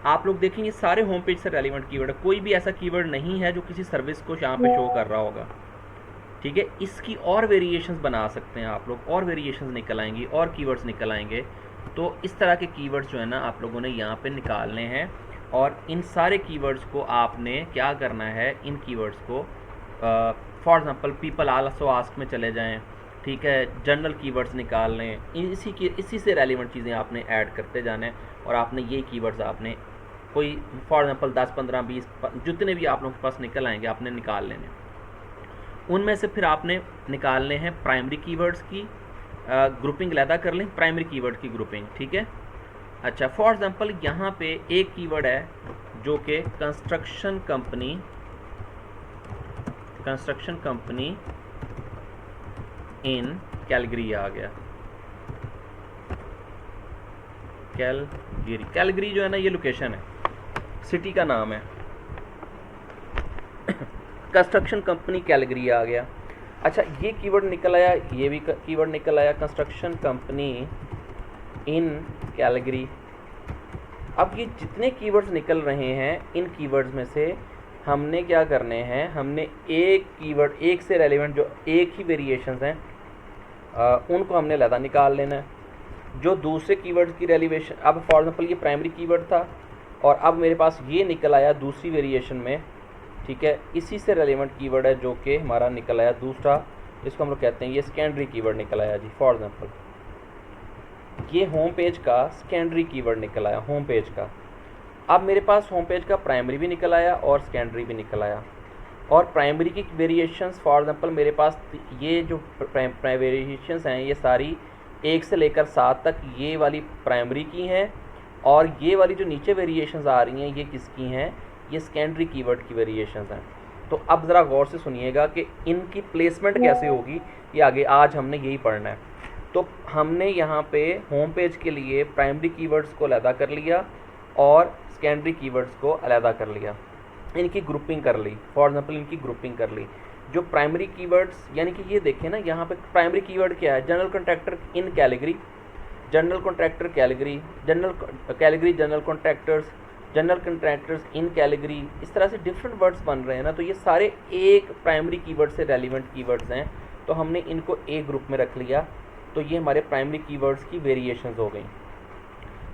आप लोग देखेंगे सारे होम पेज से रेलिवेंट कीवर्ड है, कोई भी ऐसा कीवर्ड नहीं है जो किसी सर्विस को यहाँ पे शो कर रहा होगा। ठीक है, इसकी और वेरिएशंस बना सकते हैं आप लोग, और वेरिएशंस निकल आएंगी, और कीवर्ड्स निकल आएंगे। तो इस तरह के कीवर्ड्स जो है ना आप लोगों ने यहाँ पे निकालने हैं, और इन सारे कीवर्ड्स को आपने क्या करना है, इन कीवर्ड्स को for example people also ask में चले जाएं, ठीक है, जनरल कीवर्ड्स निकाल लें, इसी से रेलिवेंट चीज़ें आपने ऐड करते जाना है, और आपने ये कीवर्ड्स आपने कोई फॉर एग्जांपल 10, 15, 20 जितने भी आप लोगों के पास निकल आएंगे आपने निकाल लेने। उनमें से फिर आपने निकालने हैं प्राइमरी कीवर्ड्स की ग्रुपिंग अलहदा कर लें, प्राइमरी कीवर्ड की ग्रुपिंग, ठीक है। अच्छा, फॉर एग्जांपल यहाँ पे एक कीवर्ड है जो कि कंस्ट्रक्शन कंपनी इन कैलगरी आ गया। कैलगरी जो है ना ये लोकेशन है, सिटी का नाम है। कंस्ट्रक्शन कंपनी कैलगरी आ गया। अच्छा, ये कीवर्ड निकल आया, ये भी कीवर्ड निकल आया, कंस्ट्रक्शन कंपनी इन कैलगरी। अब ये जितने कीवर्ड्स निकल रहे हैं, इन कीवर्ड्स में से हमने क्या करने हैं, हमने एक कीवर्ड, एक से रेलिवेंट जो एक ही वेरिएशंस हैं उनको हमने अलग निकाल लेना है। जो दूसरे कीवर्ड्स की रेलिवेशन, अब फॉर एग्जांपल ये प्राइमरी कीवर्ड था और अब मेरे पास ये निकल आया दूसरी वेरिएशन में, ठीक है, इसी से रेलिवेंट कीवर्ड है जो कि हमारा निकल आया दूसरा, इसको हम लोग कहते हैं ये सेकेंडरी कीवर्ड निकल आया जी। फॉर एग्जांपल ये होम पेज का सेकेंडरी कीवर्ड निकल आया, होम पेज का। अब मेरे पास होम पेज का प्राइमरी भी निकल आया और सेकेंडरी भी निकल आया, और प्राइमरी की वेरिएशंस फॉर एग्जांपल मेरे पास ये जो वेरिएशंस हैं ये सारी 1 से लेकर 7 तक ये वाली प्राइमरी की हैं, और ये वाली जो नीचे वेरिएशंस आ रही हैं ये किसकी हैं, ये सेकेंडरी कीवर्ड की वेरिएशंस हैं। तो अब ज़रा गौर से सुनिएगा कि इनकी प्लेसमेंट कैसे होगी, ये आगे आज हमने यही पढ़ना है। तो हमने यहाँ पे होम पेज के लिए प्राइमरी कीवर्ड्स को अलहदा कर लिया और सेकेंडरी कीवर्ड्स को अलहदा कर लिया, इनकी ग्रुपिंग कर ली। फॉर एग्जांपल इनकी ग्रुपिंग कर ली। जो प्राइमरी कीवर्ड्स, यानी कि ये देखें ना, यहाँ पे प्राइमरी कीवर्ड क्या है, general contractor in Calgary, general contractor Calgary, general contractors in Calgary, इस तरह से डिफरेंट वर्ड्स बन रहे हैं ना, तो ये सारे एक प्राइमरी कीवर्ड से रेलिवेंट कीवर्ड्स हैं, तो हमने इनको एक ग्रुप में रख लिया, तो ये हमारे प्राइमरी कीवर्ड्स की वेरिएशंस हो गई।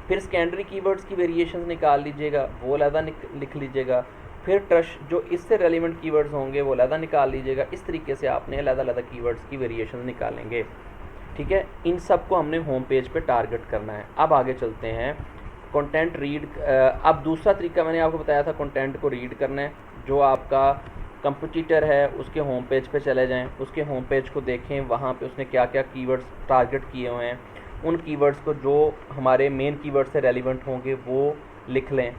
फिर सेकेंडरी कीवर्ड्स की वेरिएशंस निकाल लीजिएगा, वो अलहदा लिख लीजिएगा। फिर ट्रश जो इससे रेलिवेंट कीवर्ड्स होंगे वो अलहदा निकाल लीजिएगा। इस तरीके से आपने अलग-अलग कीवर्ड्स की वेरिएशंस निकालेंगे, ठीक है। इन सब को हमने होम पेज पे टारगेट करना है। अब आगे चलते हैं, कंटेंट रीड। अब दूसरा तरीका मैंने आपको बताया था कंटेंट को रीड करना है। जो आपका कंपटीटर है उसके होम पेज पे चले जाएं, उसके होम पेज को देखें, वहाँ पे उसने क्या क्या कीवर्ड्स टारगेट किए हुए हैं, उन कीवर्ड्स को जो हमारे मेन कीवर्ड से रेलिवेंट होंगे वो लिख लें।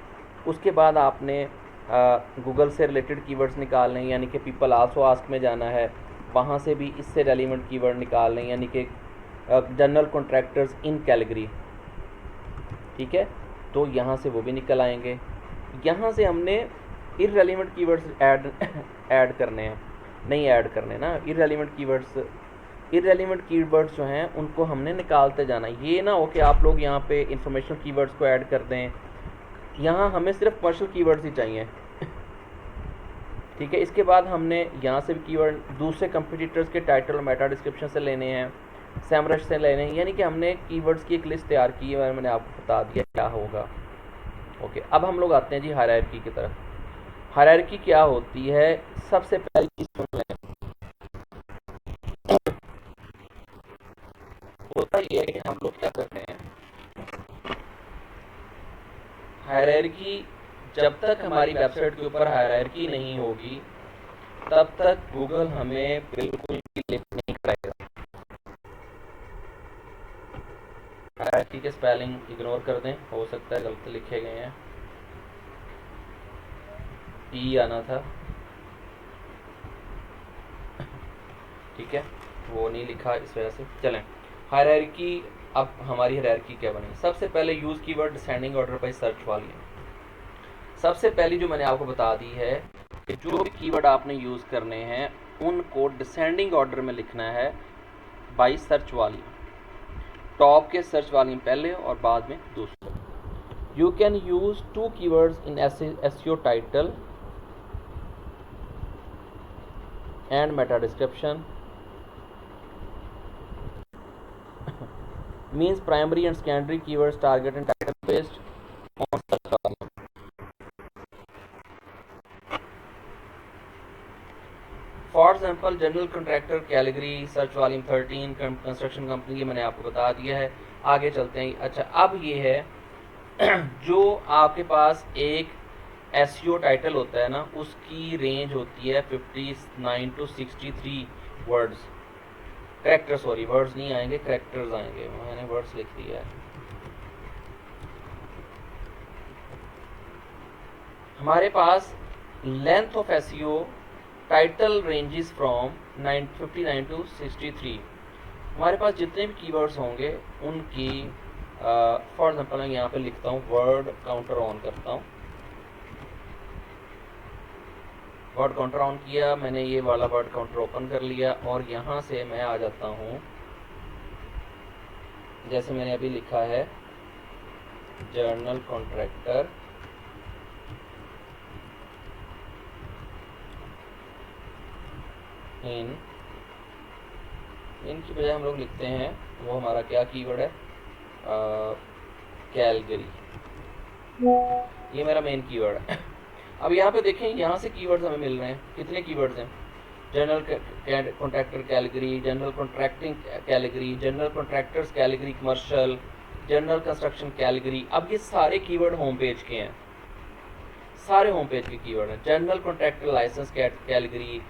उसके बाद आपने गूगल से रिलेटेड कीवर्ड्स निकाल लें, यानी कि पीपल आल्सो आस्क में जाना है, वहाँ से भी इससे रेलिवेंट कीवर्ड निकाल लें, यानी कि जनरल कॉन्ट्रैक्टर्स इन कैलगरी, ठीक है। तो यहाँ से वो भी निकल आएंगे। यहाँ से हमने इररेलेवेंट कीवर्ड्स ऐड करने हैं, नहीं ऐड करने ना, इररेलेवेंट कीवर्ड्स जो हैं उनको हमने निकालते जाना। ये ना हो कि आप लोग यहाँ पे इंफॉर्मेशनल कीवर्ड्स को ऐड कर दें, यहाँ हमें सिर्फ कमर्शियल कीवर्ड्स ही चाहिए, ठीक है। इसके बाद हमने यहाँ से भी कीवर्ड दूसरे कंपटीटर्स के टाइटल और मेटा डिस्क्रिप्शन से लेने हैं, सैमरश से लेने हैं, यानी कि हमने कीवर्ड्स की एक लिस्ट तैयार की है और मैंने आपको बता दिया क्या होगा। ओके, अब हम लोग आते हैं जी हायरार्की की तरफ। हायरार्की क्या होती है? सबसे पहली चीज सुन लें, होता ये है कि हम लोग क्या करते हैं, हायरार्की जब तक हमारी वेबसाइट के ऊपर हायरार्की नहीं होगी तब तक गूगल हमें बिल्कुल भी लिस्ट नहीं कराएगा। हायरार्की के स्पेलिंग इग्नोर कर दें, हो सकता है गलत लिखे गए हैं, ई आना था, ठीक है, वो नहीं लिखा इस वजह से। चलें, हायरार्की, अब हमारी हायरार्की क्या बनी? सबसे पहले use keyword descending order by search volume. सबसे पहली जो मैंने आपको बता दी है कि जो भी कीवर्ड आपने यूज करने हैं उनको डिसेंडिंग ऑर्डर में लिखना है बाय सर्च वॉल्यूम। टॉप के सर्च वॉल्यूम पहले और बाद में दूसरे। You can use 2 keywords in SEO title and meta description means primary and secondary keywords target and title based on search volume. For example, general contractor category search volume 13, construction company, ये मैंने आपको बता दिया है। आगे चलते हैं। अच्छा, अब ये है जो आपके पास एक एसईओ टाइटल होता है ना, उसकी रेंज होती है 59 to 63 words, character, sorry words नहीं आएंगे, करेक्टर्स आएंगे, मैंने वर्ड्स लिख दिया है। हमारे पास length of SEO title ranges from 59 to 63। हमारे पास जितने भी कीवर्ड्स होंगे उनकी फॉर एग्जांपल मैं यहाँ पे लिखता हूँ, वर्ड काउंटर ऑन करता हूँ, वर्ड काउंटर ऑन किया मैंने, ये वाला वर्ड काउंटर ओपन कर लिया और यहाँ से मैं आ जाता हूँ, जैसे मैंने अभी लिखा है जर्नल कॉन्ट्रैक्टर, इनकी बजाय हम लोग लिखते हैं, वो हमारा क्या कीवर्ड है, कैलगरी, ये मेरा मेन कीवर्ड है। अब यहाँ पे देखें, यहाँ से कीवर्ड्स हमें मिल रहे हैं, कितने कीवर्ड्स हैं? General contractor Calgary, general contracting Calgary, general contractors Calgary commercial, general construction Calgary. अब ये सारे कीवर्ड होम पेज के हैं, सारे होम पेज के कीवर्ड हैं। General contractor licence Calgary,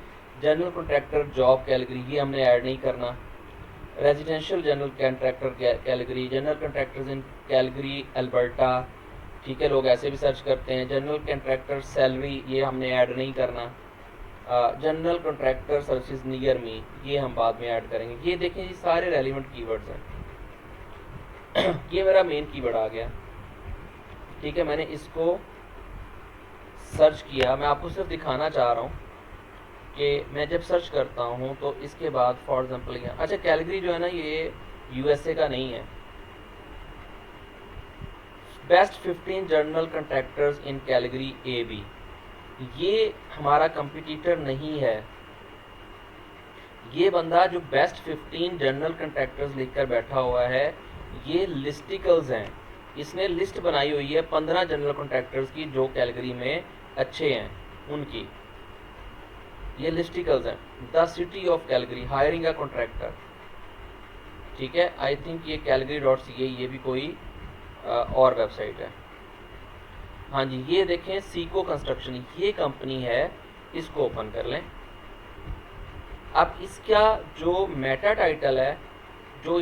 general contractor job Calgary, ये हमने ऐड नहीं करना। Residential general contractor Calgary, general contractors in Calgary Alberta, ठीक है, लोग ऐसे भी सर्च करते हैं। जनरल कॉन्ट्रैक्टर सैलरी, ये हमने ऐड नहीं करना। General contractor services near me, ये हम बाद में ऐड करेंगे। ये देखें, ये सारे रेलिवेंट कीवर्ड्स हैं। ये मेरा मेन कीवर्ड आ गया, ठीक है, मैंने इसको सर्च किया। मैं आपको सिर्फ दिखाना चाह रहा हूँ कि मैं जब सर्च करता हूँ तो इसके बाद फॉर एग्जांपल यहाँ, अच्छा कैलगरी जो है ना, ये यूएसए का नहीं है, best 15 general contractors in category A B, ये हमारा कंपटीटर नहीं है। ये बंदा जो बेस्ट 15 जनरल कंट्रैक्टर्स लिखकर बैठा हुआ है, ये लिस्टिकल्स हैं। इसने लिस्ट बनाई हुई है 15 जनरल कंट्रैक्टर्स की जो कैटेगरी में अच्छे हैं उनकी, ये लिस्टिकल्स हैं। The city of Calgary hiring a contractor, ठीक है। आई थिंक ये calgary.ca, ये भी कोई और वेबसाइट है। हाँ जी, ये देखें सीको कंस्ट्रक्शन, ये कंपनी है, इसको ओपन कर लें। अब इसका जो मेटा टाइटल है, जो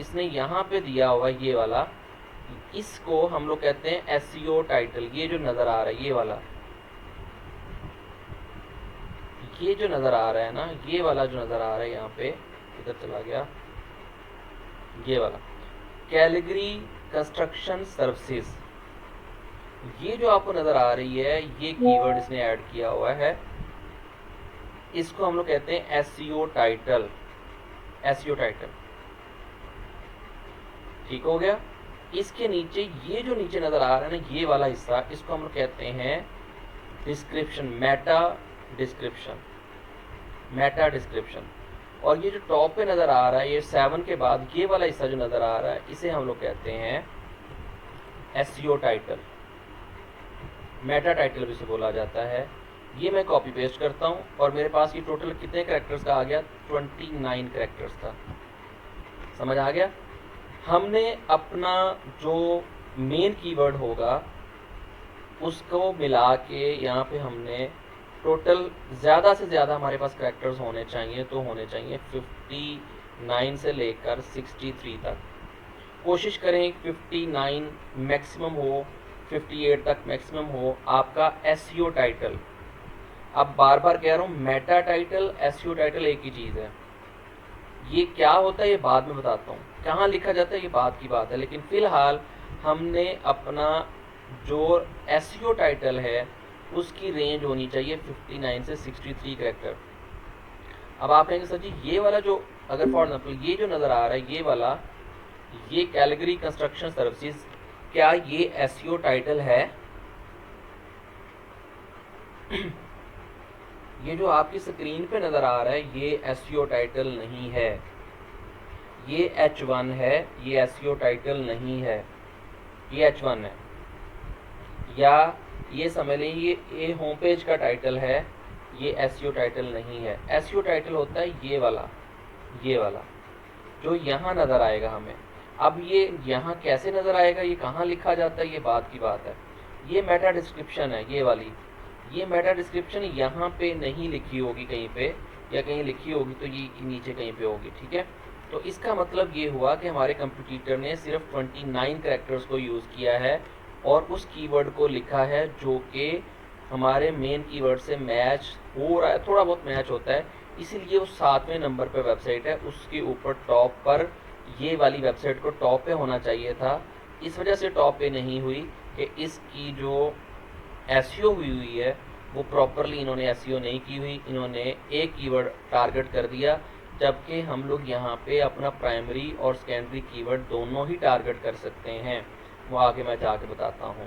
इसने यहाँ पे दिया हुआ ये वाला, इसको हम लोग कहते हैं एसईओ टाइटल। ये जो नज़र आ रहा है, ये वाला, ये जो नज़र आ रहा है ना, ये वाला जो नज़र आ रहा है यहाँ पे, इधर चला गया, ये वाला कैलगरी कंस्ट्रक्शन सर्विसेज, ये जो आपको नज़र आ रही है, ये कीवर्ड इसने ऐड किया हुआ है। इसको हम लोग कहते हैं एसईओ टाइटल, एसईओ टाइटल, ठीक हो गया। इसके नीचे ये जो नीचे नज़र आ रहा है ना, ये वाला हिस्सा, इसको हम लोग कहते हैं description, Meta description, Meta description. और ये जो टॉप पे नज़र आ रहा है, ये 7 के बाद ये वाला हिस्सा जो नज़र आ रहा है, इसे हम लोग कहते हैं एसईओ टाइटल, मेटा टाइटल भी इसे बोला जाता है। ये मैं कॉपी पेस्ट करता हूँ और मेरे पास ये टोटल कितने कैरेक्टर्स का आ गया, 29 कैरेक्टर्स का। समझ आ गया। हमने अपना जो मेन कीवर्ड होगा उसको मिला के यहाँ पे हमने टोटल ज़्यादा से ज़्यादा हमारे पास कैरेक्टर्स होने चाहिए, तो होने चाहिए 59 से लेकर 63 तक। कोशिश करें 59 मैक्सिमम हो, 58 तक मैक्सिमम हो आपका एसईओ टाइटल। अब बार बार कह रहा हूँ, मेटा टाइटल, एसईओ टाइटल एक ही चीज़ है। ये क्या होता है ये बाद में बताता हूँ, कहाँ लिखा जाता है ये बात की बात है। लेकिन फ़िलहाल हमने अपना जो एसईओ टाइटल है उसकी रेंज होनी चाहिए 59 से 63 कैरेक्टर। अब आप कहेंगे सर जी ये वाला जो, अगर फॉर एग्जाम्पल ये जो नज़र आ रहा है, ये वाला, ये कैलगरी कंस्ट्रक्शन सर्विसेज, क्या ये एसईओ टाइटल है? ये जो आपकी स्क्रीन पे नज़र आ रहा है, ये एसईओ टाइटल नहीं है, ये H1 है, ये एसईओ टाइटल नहीं है, ये H1 है। या ये समझ लें ये होम पेज का टाइटल है, ये एसईओ टाइटल नहीं है। एसईओ टाइटल होता है ये वाला, ये वाला जो यहाँ नज़र आएगा हमें। अब ये यहाँ कैसे नज़र आएगा, ये कहाँ लिखा जाता है, ये बात की बात है। ये मेटा डिस्क्रिप्शन है, ये वाली, ये मेटा डिस्क्रिप्शन यहाँ पे नहीं लिखी होगी कहीं पे, या कहीं लिखी होगी तो ये नीचे कहीं पे होगी, ठीक है। तो इसका मतलब ये हुआ कि हमारे कंप्यूटर ने सिर्फ 29 कैरेक्टर्स को यूज़ किया है और उस कीवर्ड को लिखा है जो कि हमारे मेन कीवर्ड से मैच हो रहा है, थोड़ा बहुत मैच होता है, इसीलिए उस 7वें नंबर पर वेबसाइट है, उसके ऊपर टॉप पर ये वाली वेबसाइट को टॉप पे होना चाहिए था। इस वजह से टॉप पे नहीं हुई कि इसकी जो एसईओ हुई है वो प्रॉपरली इन्होंने एसईओ नहीं की हुई, इन्होंने एक कीवर्ड टारगेट कर दिया, जबकि हम लोग यहाँ पे अपना प्राइमरी और सेकेंडरी कीवर्ड दोनों ही टारगेट कर सकते हैं। वो आगे मैं जाके बताता हूँ।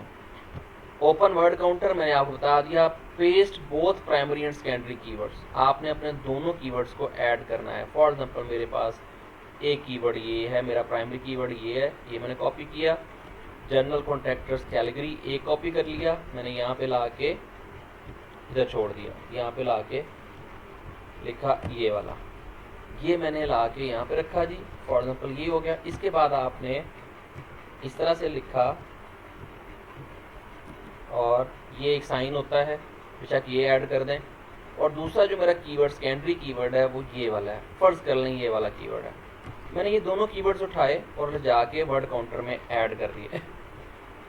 ओपन वर्ड काउंटर मैंने आपको बता दिया, paste both primary and secondary keywords, आपने अपने दोनों कीवर्ड्स को ऐड करना है। फॉर एग्जांपल मेरे पास एक कीवर्ड ये है, मेरा प्राइमरी कीवर्ड ये है, ये मैंने कॉपी किया, जनरल कॉन्ट्रैक्टर्स कैटेगरी एक कॉपी कर लिया मैंने, यहाँ पे ला के इधर छोड़ दिया, यहाँ पे ला के लिखा ये वाला, ये मैंने ला के यहाँ पे रखा जी, फॉर एग्जांपल ये हो गया। इसके बाद आपने इस तरह से लिखा और ये एक साइन होता है, बेशक ये ऐड कर दें। और दूसरा जो मेरा कीवर्ड सेकेंडरी कीवर्ड है वो ये वाला है, फ़र्ज़ कर लें ये वाला कीवर्ड है। मैंने ये दोनों कीवर्ड्स उठाए और जाके वर्ड काउंटर में ऐड कर दिए।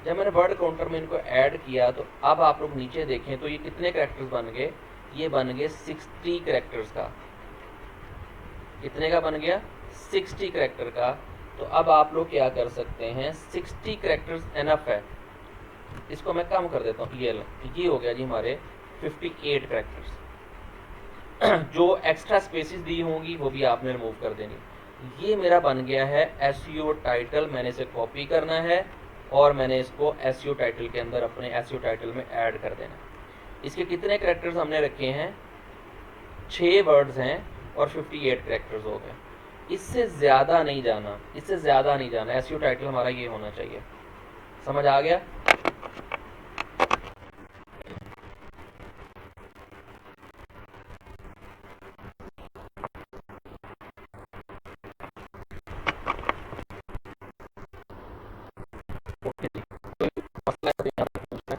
जब मैंने वर्ड काउंटर में इनको ऐड किया तो अब आप लोग नीचे देखें तो ये कितने कैरेक्टर्स बन गए, ये बन गए 60 कैरेक्टर्स का। कितने का बन गया, 60 कैरेक्टर का। तो अब आप लोग क्या कर सकते हैं, 60 कैरेक्टर्स एनफ है, इसको मैं कम कर देता हूँ, ये हो गया जी हमारे 58 कैरेक्टर्स। जो एक्स्ट्रा स्पेसिस दी होंगी वो भी आपने रिमूव कर देनी। ये मेरा बन गया है एसईओ टाइटल, मैंने इसे कॉपी करना है और मैंने इसको एसईओ टाइटल के अंदर अपने एसईओ टाइटल में ऐड कर देना। इसके कितने कैरेक्टर्स हमने रखे हैं? 6 वर्ड्स हैं और 58 कैरेक्टर्स हो गए। इससे ज़्यादा नहीं जाना, इससे ज़्यादा नहीं जाना। एसईओ टाइटल हमारा ये होना चाहिए। समझ आ गया? ओके जी, कोई मसला है तो यहाँ पे पूछना है।